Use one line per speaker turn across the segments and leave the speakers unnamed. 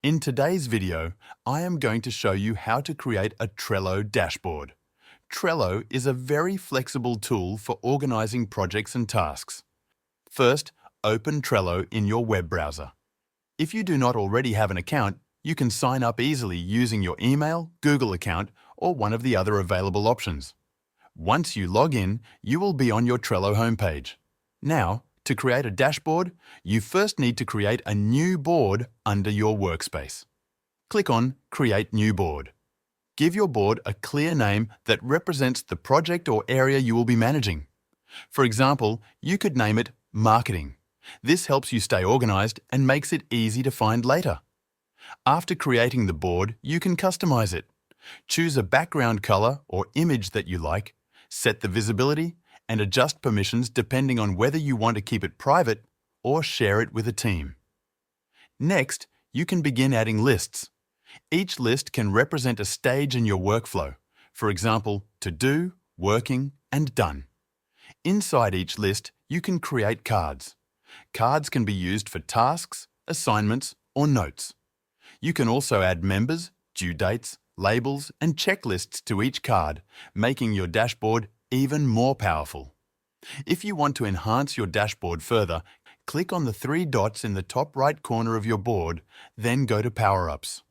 In today's video, I am going to show you how to create a Trello dashboard. Trello is a very flexible tool for organizing projects and tasks. First, open Trello in your web browser. If you do not already have an account, you can sign up easily using your email, Google account, or one of the other available options. Once you log in, you will be on your Trello homepage. Now, to create a dashboard, you first need to create a new board under your workspace. Click on Create New Board. Give your board a clear name that represents the project or area you will be managing. For example, you could name it Marketing. This helps you stay organized and makes it easy to find later. After creating the board, you can customize it. Choose a background color or image that you like, set the visibility, and adjust permissions depending on whether you want to keep it private or share it with a team. Next, you can begin adding lists. Each list can represent a stage in your workflow, for example, to do, working, and done. Inside each list, you can create cards. Cards can be used for tasks, assignments, or notes. You can also add members, due dates, labels, and checklists to each card, making your dashboard even more powerful. If you want to enhance your dashboard further, click on the three dots in the top right corner of your board, then go to Power-Ups.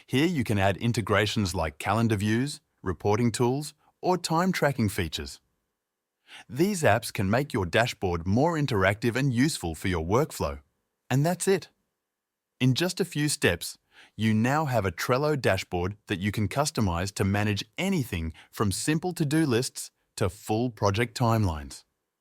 Here you can add integrations like calendar views, reporting tools, or time tracking features. These apps can make your dashboard more interactive and useful for your workflow. And that's it. In just a few steps, you now have a Trello dashboard that you can customize to manage anything from simple to-do lists to full project timelines.